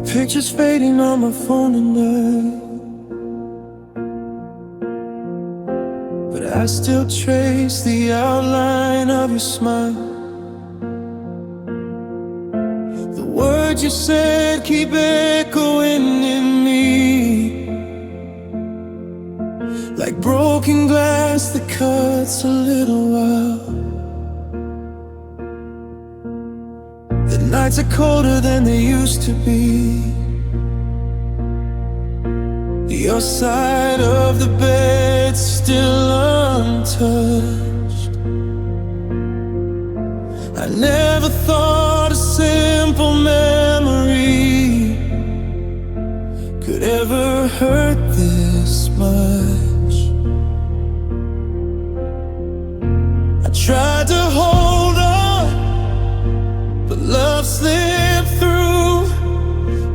Pictures fading on my phone tonight, but I still trace the outline of your smile. The words you said keep echoing in me, like broken glass that cuts a little while. The nights are colder than they used to be. Your side of the bed's still untouched. I never thought a simple memory could ever hurt this much. I tried to hold on, but love slipped through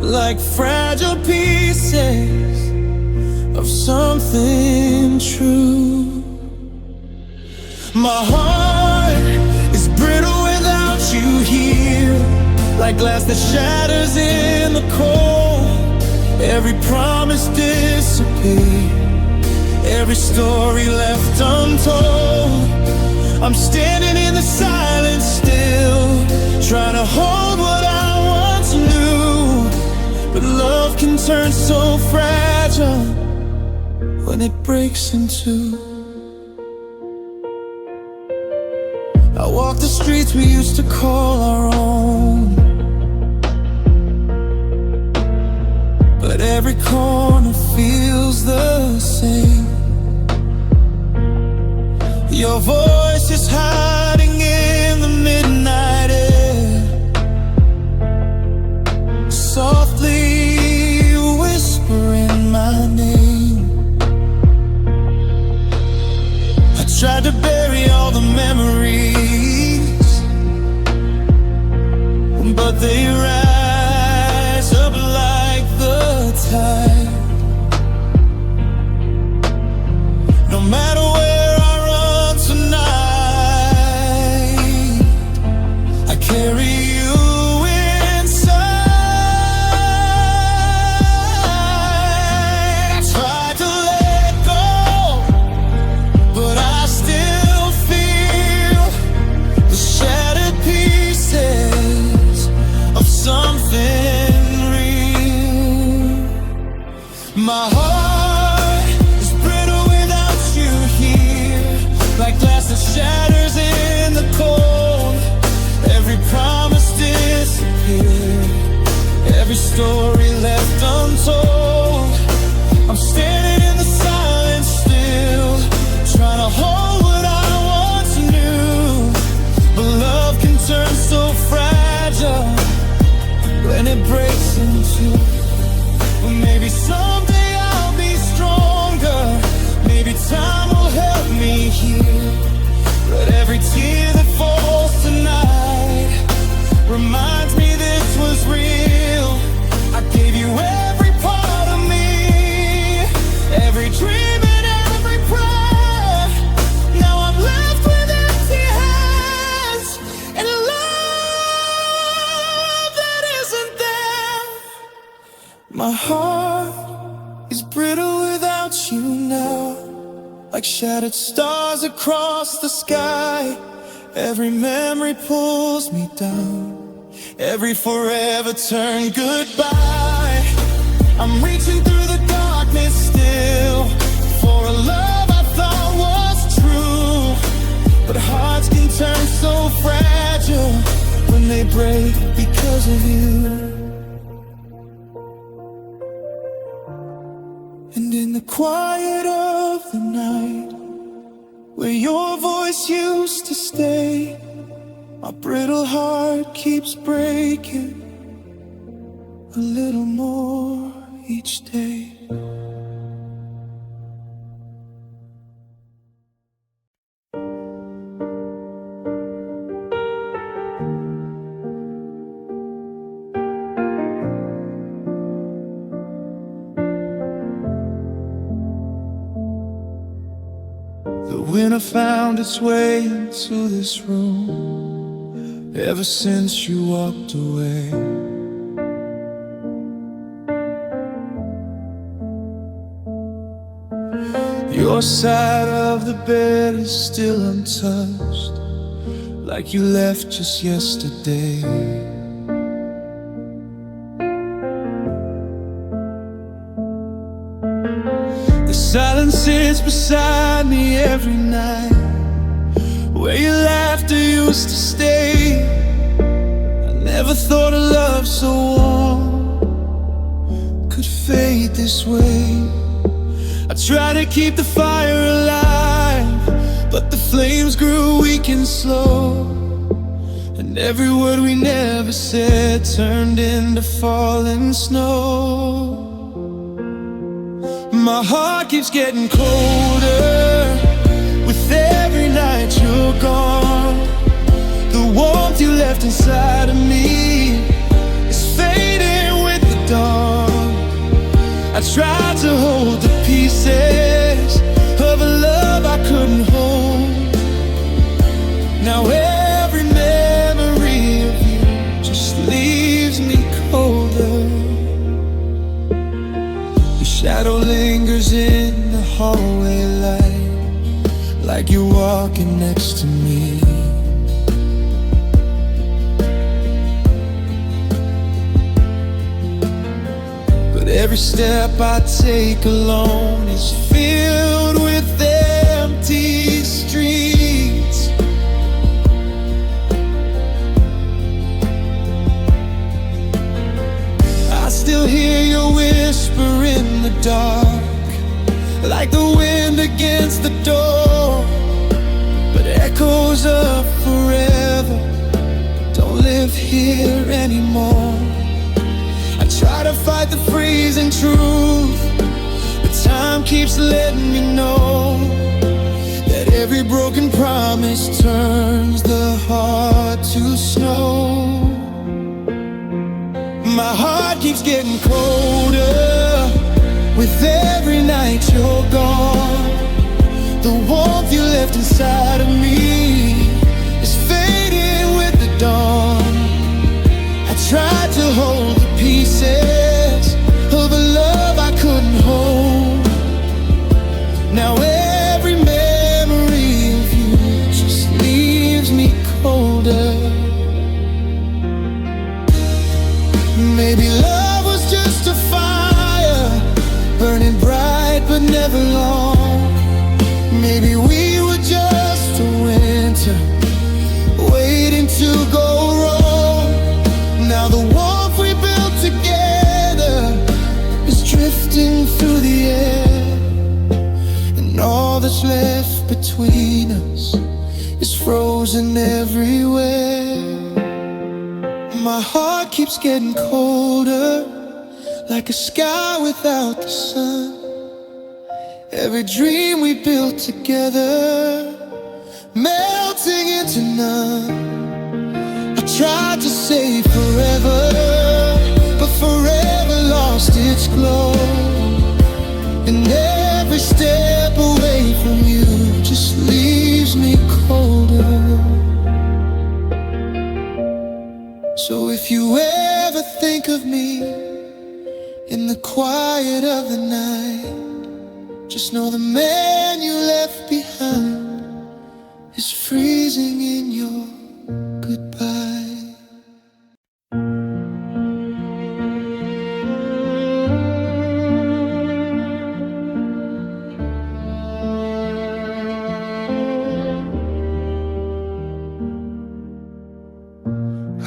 like fragile pieces of something true. My heart is brittle without you here, like glass that shatters in the cold. Every promise disappeared, every story left untold. I'm standing in the silence still, trying to hold what I once knew. But love can turn so fragile when it breaks in two. I walk the streets we used to call our own, but every corner feels the same. Your voice is hiding in the midnight air, softly whispering my name. I tried to bury all the memories, but they rise up like the tide. No matter where I run tonight, I carry you inside. I tried to let go, but I still feel the shattered pieces of something real. My heart is brittle without you here, like glass that shatters in the cold. Every promise disappeared, every story left untold. I'm standing in the silence still, trying to hold what I once knew. But love can turn so fragile when it breaks in two. Well, maybe someday I'll be stronger, maybe time will help me heal. But every tear that falls tonight reminds me this was real. I gave you every part of me, every dream and every prayer. Now I'm left with empty hands and love that isn't there. My heart is brittle without you now, like shattered stars across the sky. Every memory pulls me down, every forever turn goodbye. I'm reaching through the darkness still, for a love I thought was true. But hearts can turn so fragile when they break because of you. And in the quiet of the night, where your voice used to stay, my brittle heart keeps breaking a little more each day. The winter found its way into this room ever since you walked away. Your side of the bed is still untouched, like you left just yesterday. The silence sits beside me every night, where your laughter used to stay. I never thought a love so warm could fade this way. I tried to keep the fire alive, but the flames grew weak and slow, and every word we never said turned into falling snow. My heart keeps getting colder with every night you're gone. The warmth you left inside of me is fading with the dawn. I tried to hold the pieces of a love I couldn't hold. Now every memory of you just leaves me colder. Your shadow lingers in the hallway light, like you're walking next to me. But every step I take alone is filled with empty streets. I still hear your whisper in the dark, like the wind against the door. But echoes of forever don't live here anymore. I try to fight the freezing truth, but time keeps letting me know that every broken promise turns the heart to snow. My heart keeps getting colder with every night you're gone. The warmth you left inside of me is fading with the dawn. I tried to hold the pieces of a love I couldn't hold. Now every memory of you just leaves me colder. Maybe love was just a fire, burning bright but never long. Maybe we were just a winter waiting to go wrong. Now the warmth we built together is drifting through the air, and all that's left between us is frozen everywhere. My heart keeps getting colder, like a sky without the sun. Every dream we built together melting into none. I tried to say forever, but forever lost its glow. And every step away from you just leaves me colder. So if you ever think of me in the quiet of the night, just know the man you left behind is freezing in your goodbye.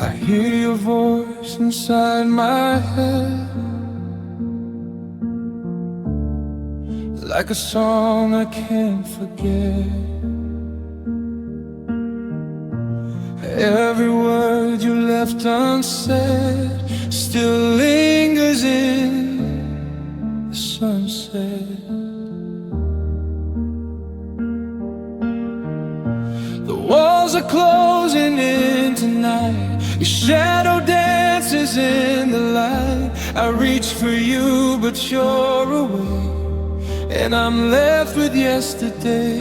I hear your voice inside my head, like a song I can't forget. Every word you left unsaid still lingers in the sunset. The walls are closing in tonight, your shadow dances in the light. I reach for you, but you're away, and I'm left with yesterday.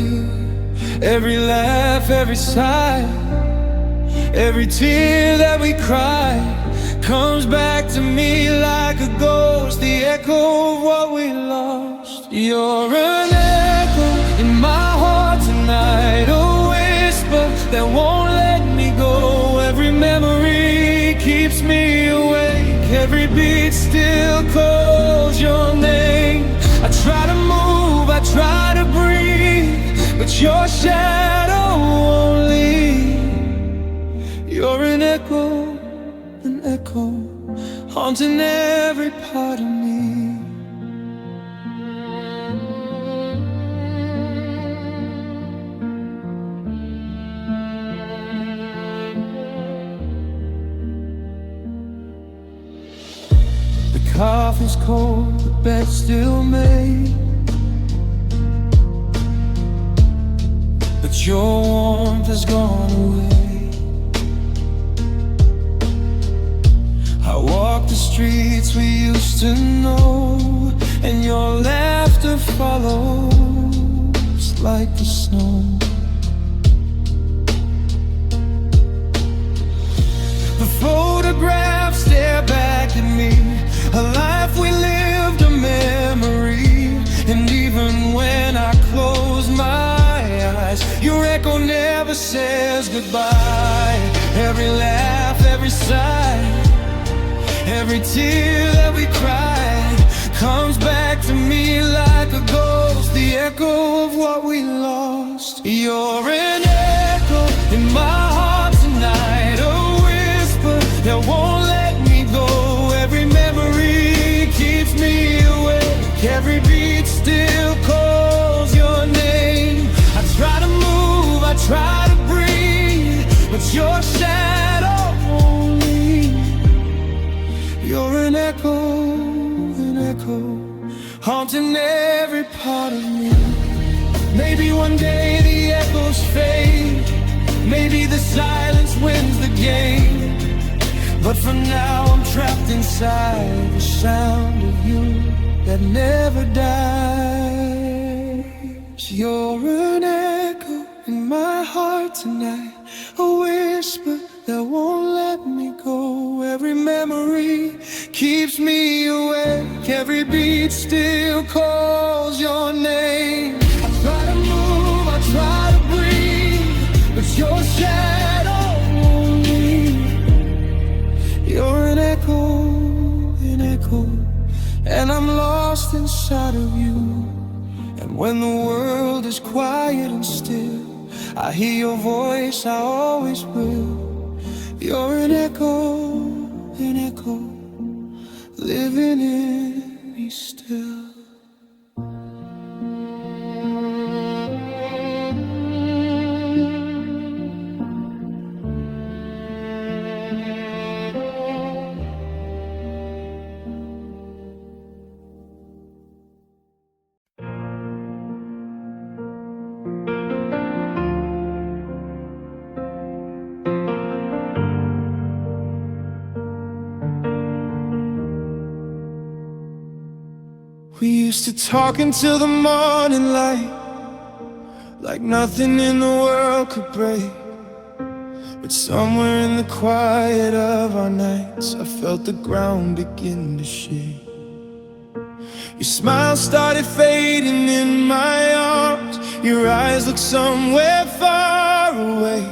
Every laugh, every sigh, every tear that we cried comes back to me like a ghost, the echo of what we lost. You're an try to breathe, but your shadow won't leave. You're an echo, haunting every part of me. The coffee's cold, the bed's still made, but your warmth has gone away. I walk the streets we used to know, and your laughter follows like the snow. The photographs stare back at me, a life we lived, a memory. And even when I close my eyes, your echo never says goodbye. Every laugh, every sigh, every tear that we cried comes back to me like a ghost. The echo of what we lost. You're an echo in my heart tonight, a whisper that won't let me go. Every memory keeps me awake, every beat still calls your name. I try to move, I try to breathe, but your shadow won't leave. You're an echo, haunting every part of me. Maybe one day the echoes fade, maybe the silence wins the game, but for now I'm trapped inside the sound of you that never dies. You're an echo in my heart tonight, a whisper that won't let me go. Every memory keeps me awake, every beat still calls your name. I try to move, I try to breathe, but your shadow won't leave. You're an echo, and I'm lost inside of you. And when the world is quiet and still, I hear your voice, I always will. You're an echo, living in me still. We used to talk until the morning light, like nothing in the world could break. But somewhere in the quiet of our nights, I felt the ground begin to shake. Your smile started fading in my arms, your eyes looked somewhere far away.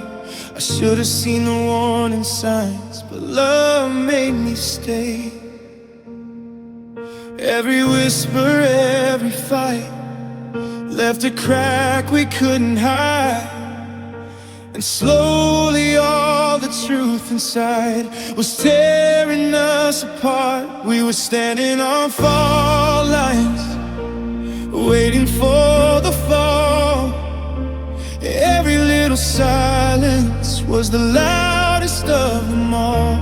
I should have seen the warning signs, but love made me stay. Every whisper, every fight left a crack we couldn't hide. And slowly all the truth inside was tearing us apart. We were standing on fault lines, waiting for the fall. Every little silence was the loudest of them all.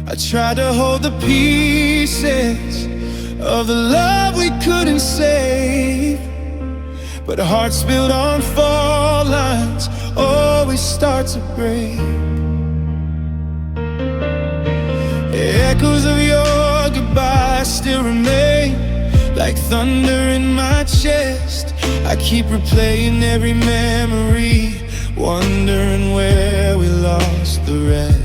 I tried to hold the pieces of the love we couldn't save, but hearts built on fault lines always start to break. Echoes of your goodbye still remain, like thunder in my chest. I keep replaying every memory, wondering where we lost the rest.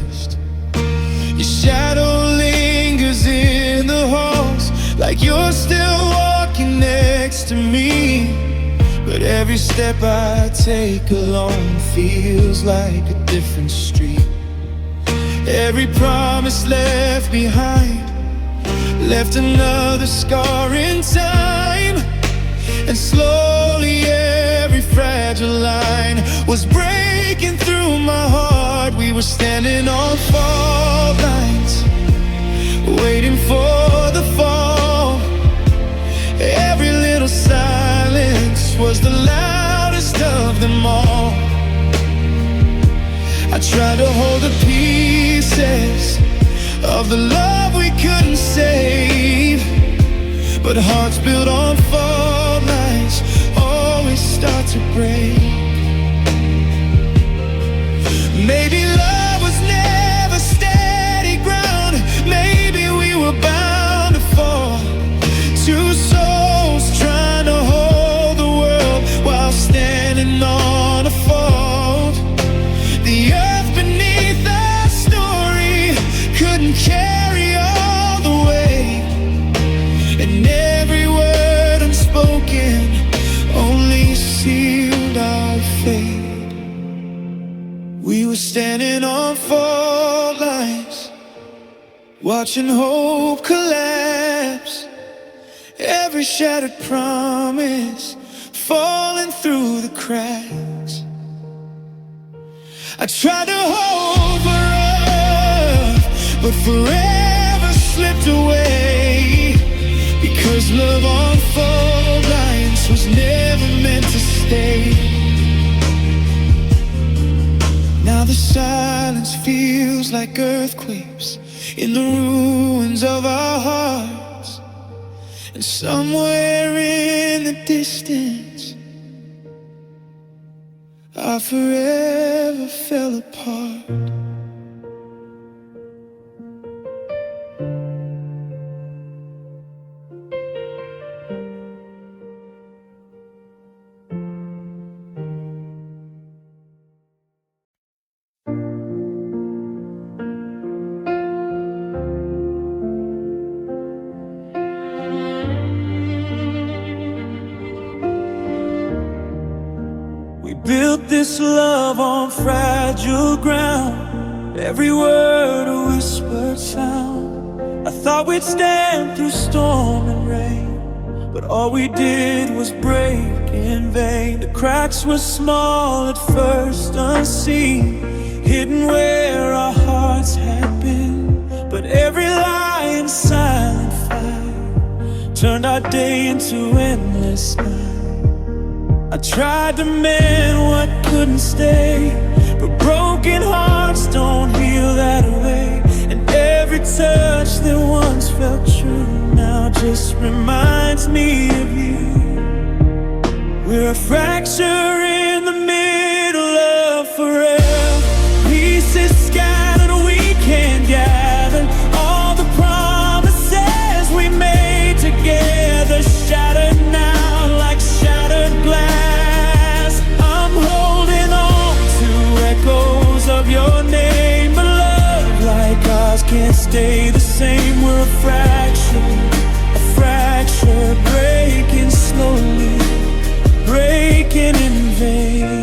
Your shadow lingers in the halls, like you're still walking next to me. But every step I take alone feels like a different street. Every promise left behind left another scar in time. And slowly every fragile line was breaking through my heart. We were standing on fault lines, waiting for the fall. Every little silence was the loudest of them all. I tried to hold the pieces of the love we couldn't save, but hearts built on fault lines always start to break. Maybe love was never steady ground. Maybe we were bound to fall. Two souls trying to hold the world while standing on a fault. The earth beneath our story couldn't carry all the weight, and every word unspoken only sealed our fate. We were standing on fault lines, watching hope collapse. Every shattered promise falling through the cracks. I tried to hold forever, but forever slipped away, because love on fault lines was never meant to stay. Now the silence feels like earthquakes in the ruins of our hearts. And somewhere in the distance, I forever fell apart. Built this love on fragile ground, every word a whispered sound. I thought we'd stand through storm and rain, but all we did was break in vain. The cracks were small at first, unseen, hidden where our hearts had been. But every lie and silent fire turned our day into endless night. I tried to mend what couldn't stay, but broken hearts don't heal that way. And every touch that once felt true now just reminds me of you. We're a fracture in the middle of forever, pieces scattered we can't gather. All the promises we made together shattered now like shattered glass. Of your name, but love like ours can't stay the same. We're a fracture breaking slowly, breaking in vain.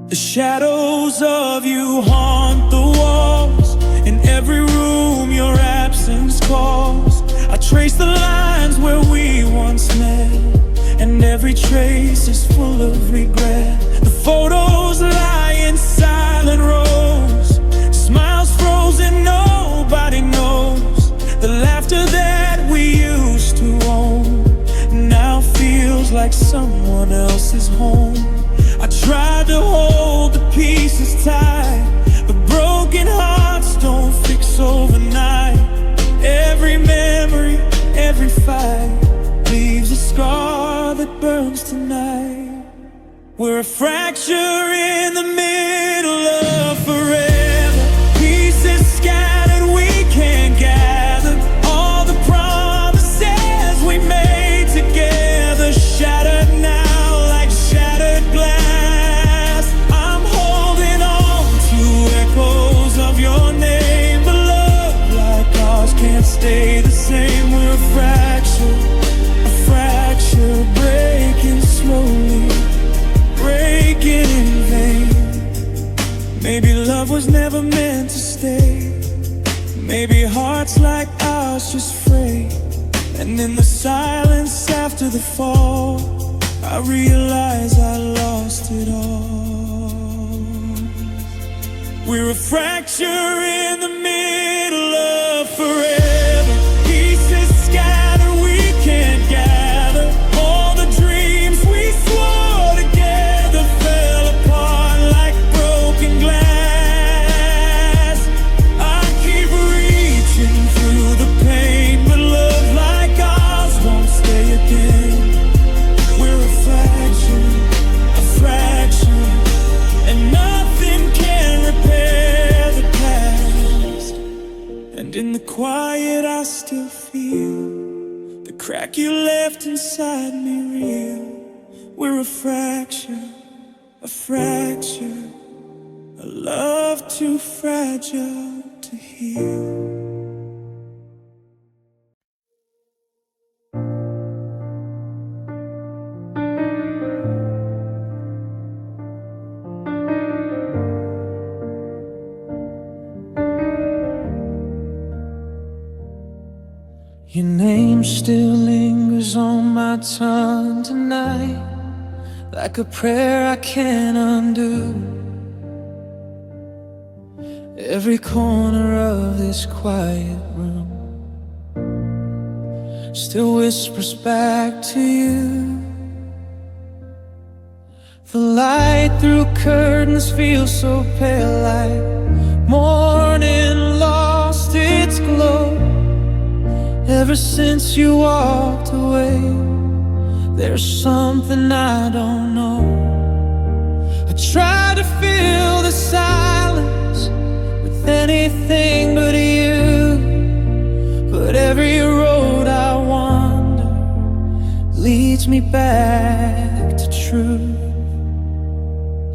The shadows of you haunt the walls, in every room your absence calls. I trace the lines where we once met, and every trace is full of regret. The photos lie in silent rows, smiles frozen, nobody knows. The laughter that we used to own now feels like someone else's home. I tried to hold the pieces tight, but broken hearts don't fix overnight. Every memory, every fight leaves a scar that burns tonight. We're a fracture in the middle of forever, pieces scattered we can't gather. All the promises we made together shattered now like shattered glass. I'm holding on to echoes of your name, but love like ours can't stay the same. We're a fracture breaking slowly, breaking in vain. Maybe love was never meant to stay. Maybe hearts like ours just fray, and in the silence after the fall, I realize I lost it all. We're a fracture in the middle of forever. Pieces scattered, we can't gather. All the dreams we swore together fell apart like broken glass. I keep reaching through the pain, but love like ours won't stay again. We're a fraction, and nothing can repair the past. And in the quiet I still feel the crack you left inside me real. We're a fracture, a love too fragile to heal. Your name still lingers on my tongue tonight, like a prayer I can't undo. Every corner of this quiet room still whispers back to you. The light through curtains feels so pale, like morning lost its glow. Ever since you walked away, there's something I don't know. I try to fill the silence with anything but you, but every road I wander leads me back to truth.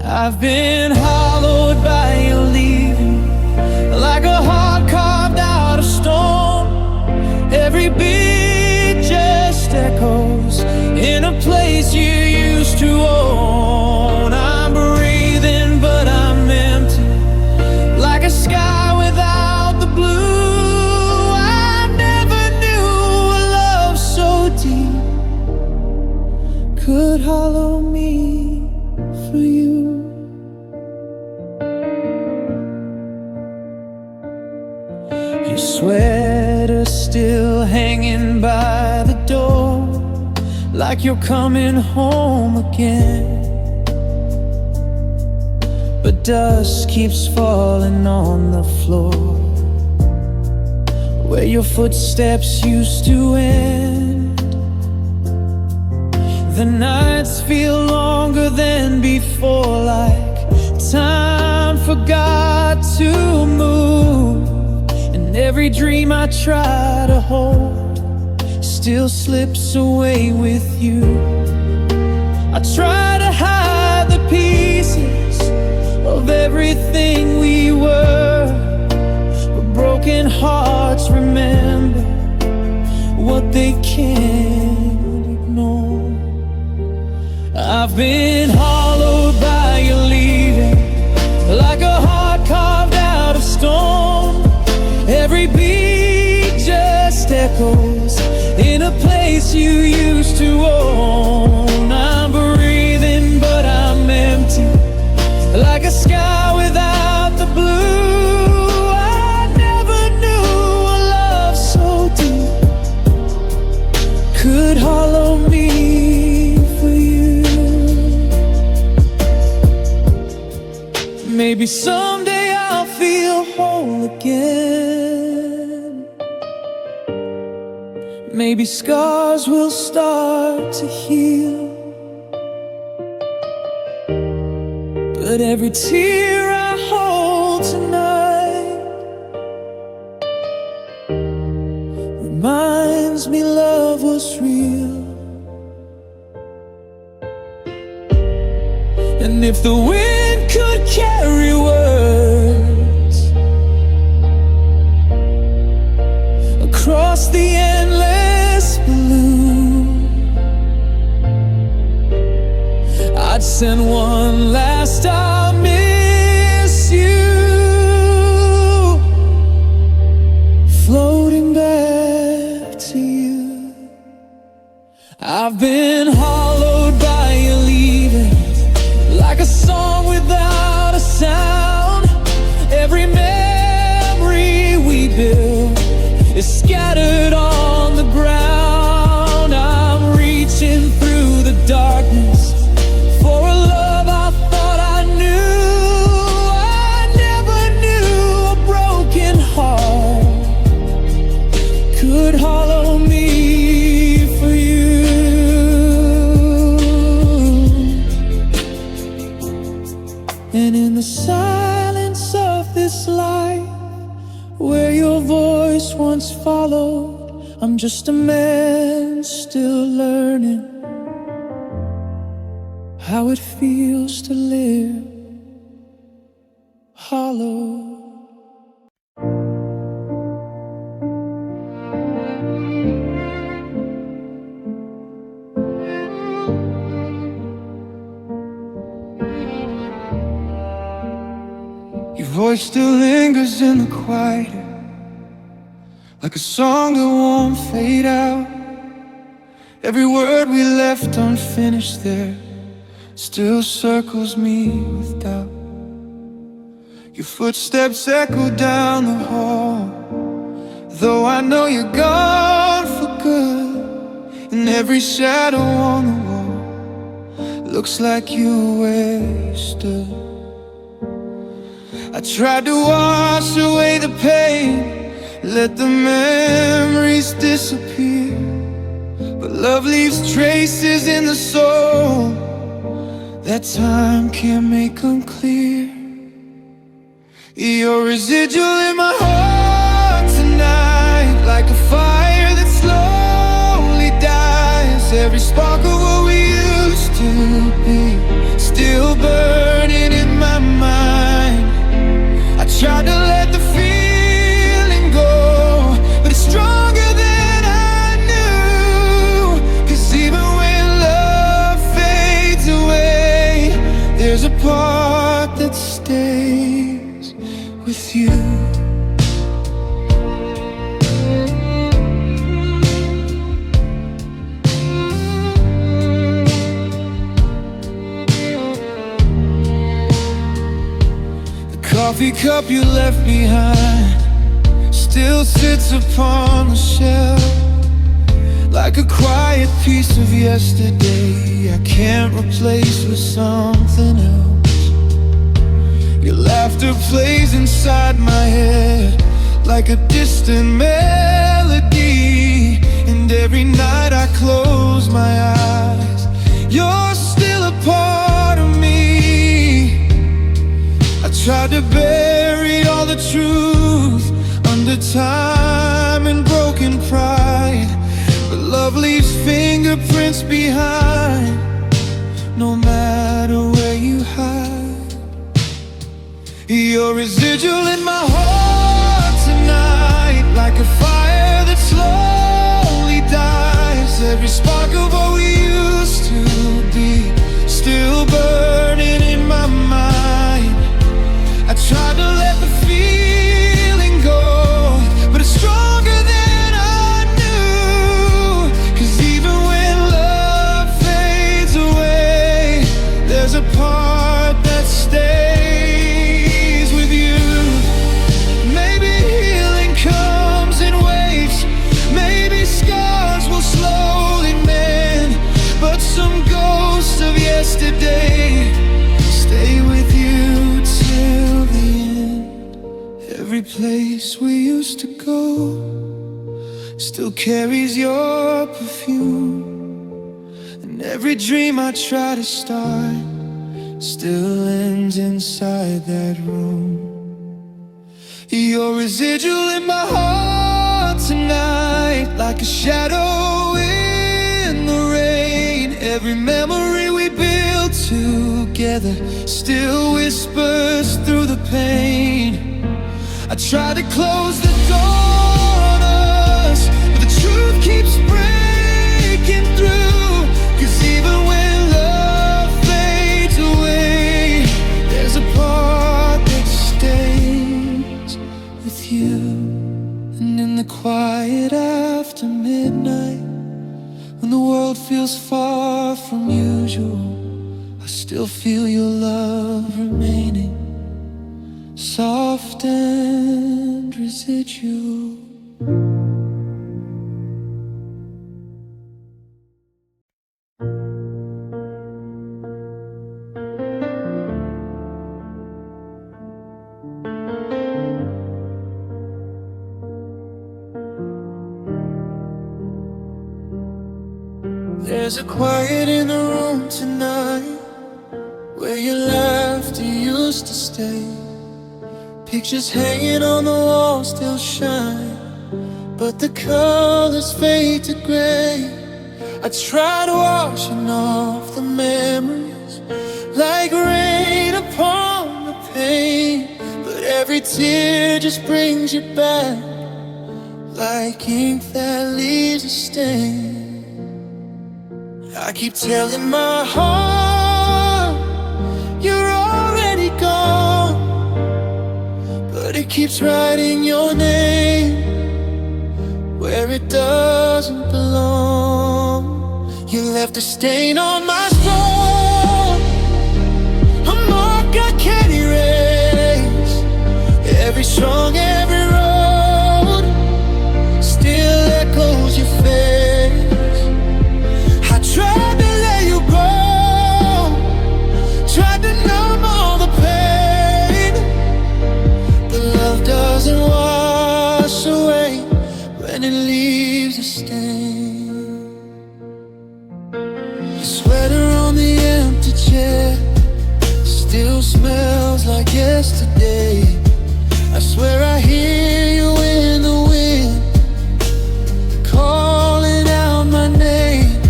I've been hollowed by your leaving, like a heart carved out of stone. Every beat just echoes in a place you used to own. I'm breathing but I'm empty, like a sky without the blue. I never knew a love so deep could hollow me for you. Your sweater still hanging by the door, like you're coming home again. But dust keeps falling on the floor where your footsteps used to end. The nights feel longer than before, like time forgot to move. Every dream I try to hold still slips away with you. I try to hide the pieces of everything we were, but broken hearts remember what they can't ignore. I've been hollowed by your leaving, like a heart carved out of stone. Every beat just echoes in a place you used to own. I'm breathing but I'm empty, like a sky without the blue. I never knew a love so deep could hollow me for you. Maybe someday I'll feel whole again. Maybe scars will start to heal, but every tear I hold tonight reminds me love was real. And if the wind could carry words across the endless blue, I'd send one last "I'll miss you" others once followed. I'm just a man still learning how it feels to live hollow. Your voice still lingers in the quiet, like a song that won't fade out. Every word we left unfinished there still circles me with doubt. Your footsteps echo down the hall, though I know you're gone for good. And every shadow on the wall looks like you were where you stood. I tried to wash away the pain, let the memories disappear, but love leaves traces in the soul that time can't make unclear. You're residual in my heart tonight, like a fire that slowly dies. Every spark of what we used to be still burning in my mind. I tried to let the feeling go, but it's stronger than I knew. 'Cause even when love fades away, there's a part that stays with you. The coffee cup you left behind still sits upon the shelf, like a quiet piece of yesterday I can't replace with something else. Your laughter plays inside my head like a distant melody, and every night I close my eyes, you're still a part of me. I tried to bury all the truth under time and broken pride, but love leaves fingerprints behind, no matter where you hide. You're residual in my heart tonight, like a fire that slowly dies. Every spark of what we used to be still burning in my mind. I tried to let the feeling go, but it's stronger than I knew. 'Cause even when love fades away, there's a part that stays with you. Maybe healing comes in waves, maybe scars will slowly mend, but some ghosts of yesterday stay with you till the end. Every place we used to go still carries your perfume, and every dream I try to start still ends inside that room. You're residual in my heart tonight, like a shadow in the rain. Every memory we built together still whispers through the pain. I try to close the door on us, but the truth keeps breaking through. 'Cause even when love fades away, there's a part that stays with you. And in the quiet after midnight, when the world feels far from usual, I still feel your love remaining, soft and residual. There's a quiet in the room tonight, where your laughter used to stay. Pictures hanging on the wall still shine, but the colors fade to gray. I tried washing off the memories like rain upon the pain, but every tear just brings you back like ink that leaves a stain. I keep telling my heart you're already gone, but it keeps writing your name where it doesn't belong. You left a stain on my soul, a mark I can't erase. Every song, every road still echoes your face. I tried to let you go, tried to numb all the pain, but love doesn't wash away when it leaves a stain. The sweater on the empty chair still smells like yesterday. I swear I hear you in the wind calling out my name.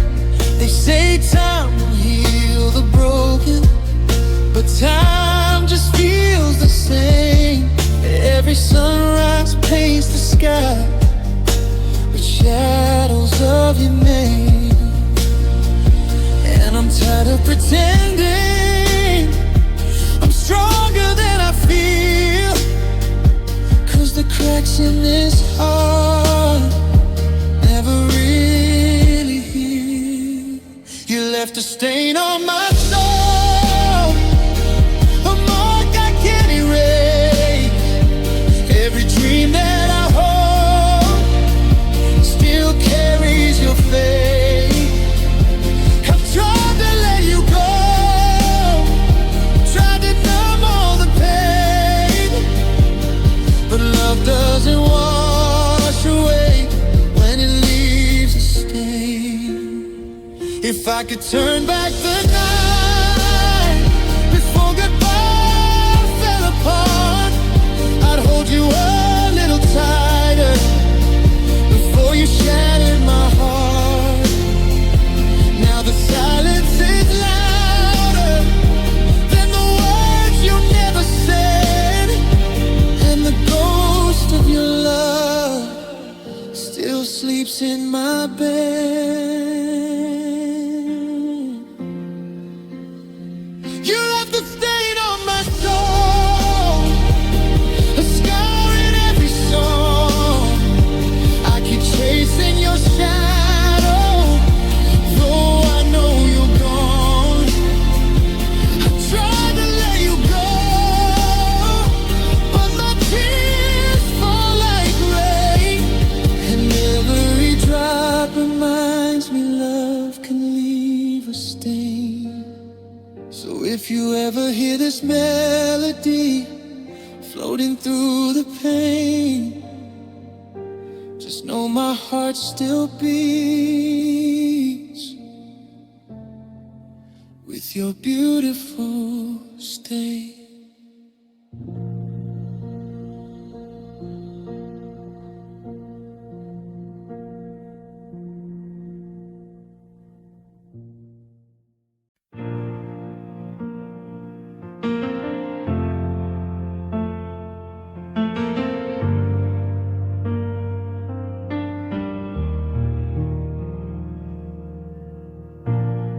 They say time will heal the broken, but time just feels the same. Every sunrise paints the sky with shadows of your name, and I'm tired of pretending I'm stronger than I feel, 'cause the cracks in this heart never really heal. You left a stain on my soul, a mark I can't erase. Every dream that I hold still carries your face. I've tried to let you go, tried to numb all the pain, but love doesn't wash away when it leaves a stain. If I could turn back the night before goodbye fell apart, I'd hold you a little tighter before you shattered my heart. Now the silence is louder than the words you never said, and the ghost of your love still sleeps in my bed. You left a stain on my soul, a scar in every song. I keep chasing your shadow, though I know you're gone. I tried to let you go, but my tears fall like rain, and every drop reminds me love can leave a stain. So if you ever hear this melody floating through the pain, just know my heart still beats with your beautiful stain.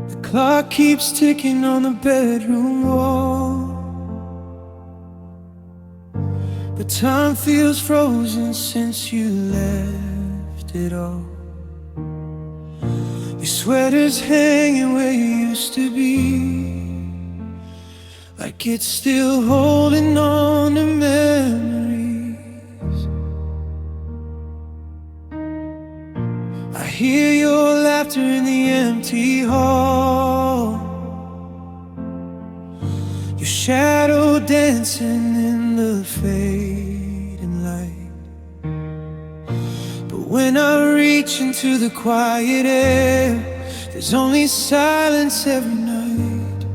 The clock keeps ticking on the bedroom wall, but time feels frozen since you left it all. Your sweater's hanging where you used to be, like it's still holding on to memories. I hear your laughter in the empty hall, your shadow dancing in the fading light. But when I reach into the quiet air, there's only silence every night.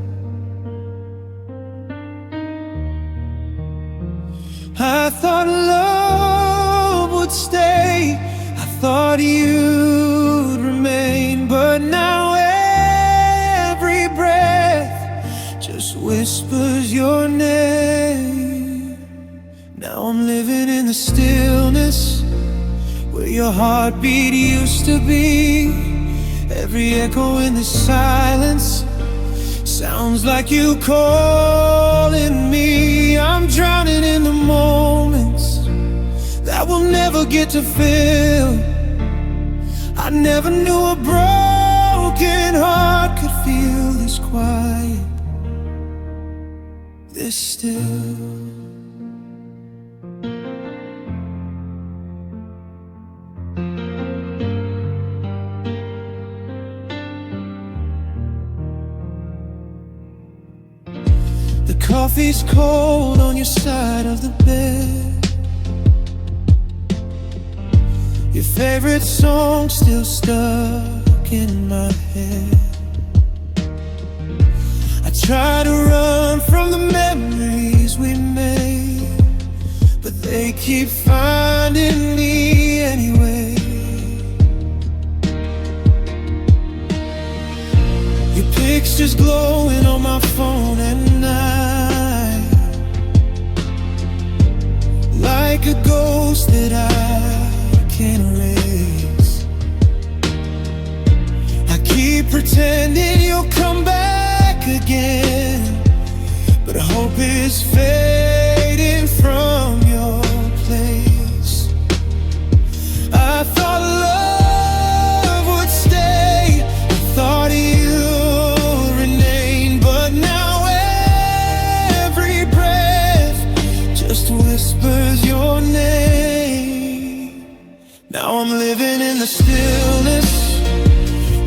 I thought love would stay, thought you'd remain, but now every breath just whispers your name. Now I'm living in the stillness where your heartbeat used to be. Every echo in the silence sounds like you calling me. I'm drowning in the moments that we'll never get to feel. I never knew a broken heart could feel this quiet, this still. The coffee's cold on your side of the bed. Your favorite song still stuck in my head. I try to run from the memories we made, but they keep finding me anyway. Your picture's glowing on my phone at night, like a ghost that I can't erase. I keep pretending you'll come back again, but hope is fading from your place. I thought love would stay, I thought you'd remain, but now every breath just whispers your name. Now I'm living in the stillness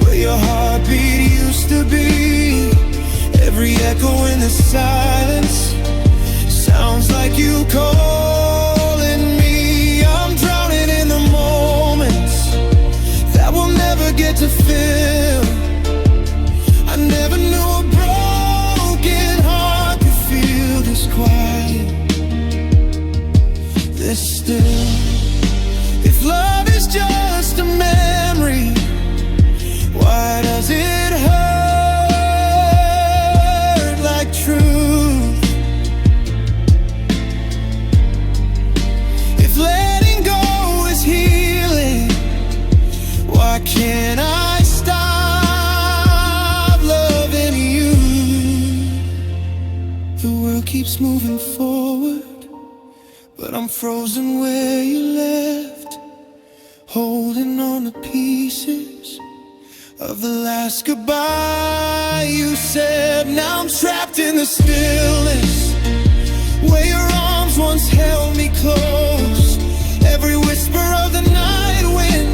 where your heartbeat used to be. Every echo in the silence sounds like you calling me. I'm drowning in the moments that we'll never get to feel. I never knew a broken heart could feel this quiet, this still. If love is just a memory, why does it hurt like truth? If letting go is healing, why can't I stop loving you? The world keeps moving forward, but I'm frozen where you left, holding on to pieces of the last goodbye you said. Now I'm trapped in the stillness where your arms once held me close. Every whisper of the night wind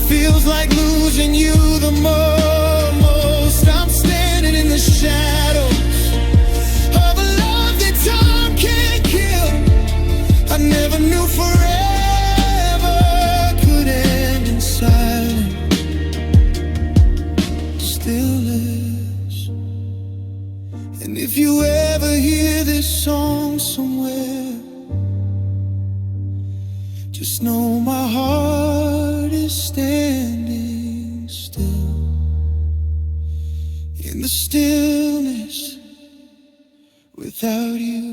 feels like losing you the most. I'm standing in the shadows of a love that time can't kill. I never knew forever could end in silence. Still is. And if you ever hear this song somewhere, just know my heart is standing still in the stillness without you.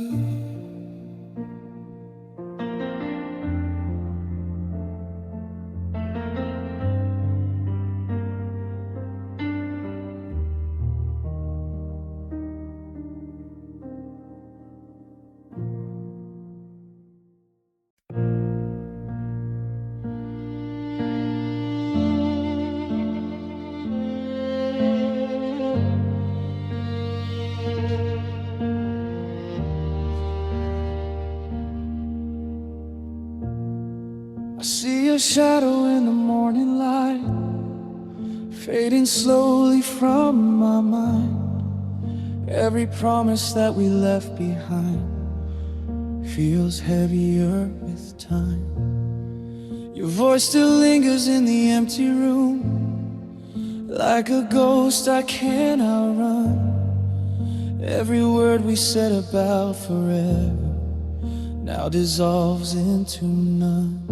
I see your shadow in the morning light, fading slowly from my mind. Every promise that we left behind feels heavier with time. Your voice still lingers in the empty room, like a ghost I can't outrun. Every word we said about forever now dissolves into none.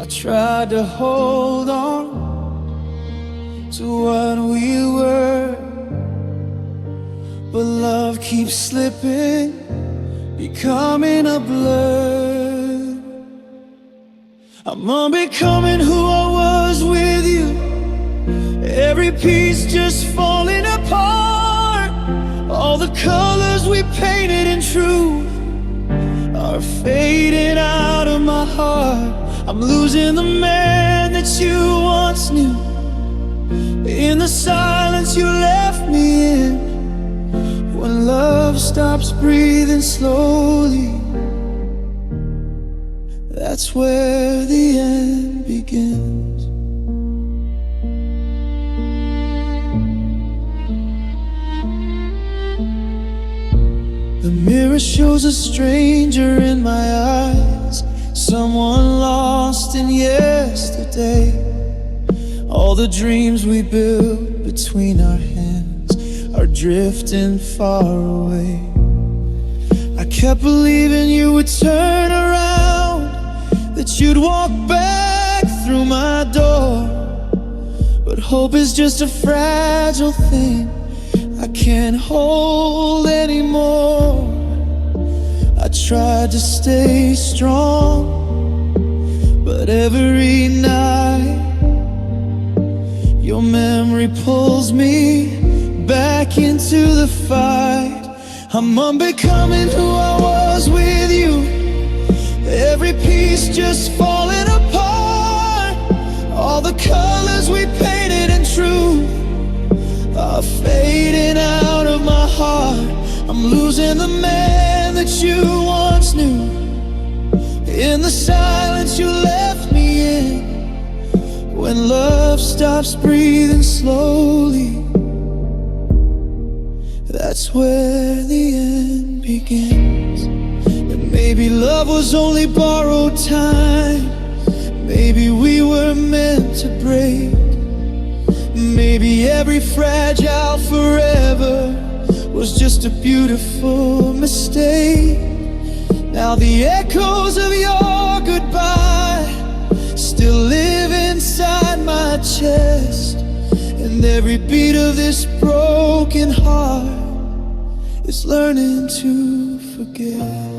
I tried to hold on to what we were, but love keeps slipping, becoming a blur. I'm unbecoming who I was with you, every piece just falling apart. All the colors we painted in truth are fading out of my heart. I'm losing the man that you once knew, in the silence you left me in. When love stops breathing slowly, that's where the end begins. The mirror shows a stranger in my eyes, someone lost in yesterday. All the dreams we built between our hands are drifting far away. I kept believing you would turn around, that you'd walk back through my door. But hope is just a fragile thing I can't hold anymore. I tried to stay strong, but every night your memory pulls me back into the fight. I'm unbecoming who I was with you, every piece just falling apart. All the colors we painted in truth are fading out of my heart. I'm losing the man that you once knew, in the silence you left me in. When love stops breathing slowly, that's where the end begins. And maybe love was only borrowed time, maybe we were meant to break. Maybe every fragile forever was just a beautiful mistake. Now the echoes of your goodbye still live inside my chest, and every beat of this broken heart is learning to forget.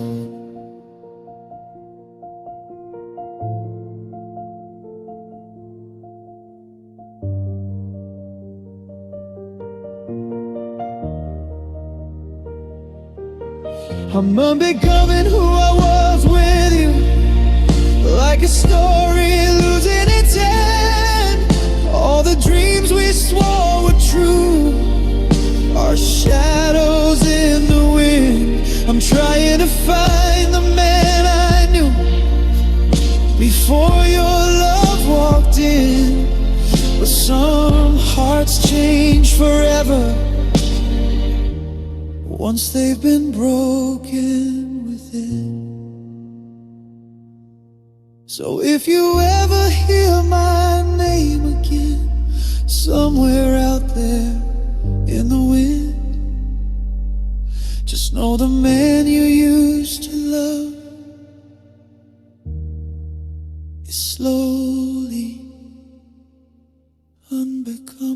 I'm unbecoming who I was with you, like a story losing its end. All the dreams we swore were true are shadows in the wind. I'm trying to find the man I knew before your love walked in. But some hearts change forever once they've been broken within. So if you ever hear my name again, somewhere out there in the wind, just know the man you used to love is slowly unbecoming.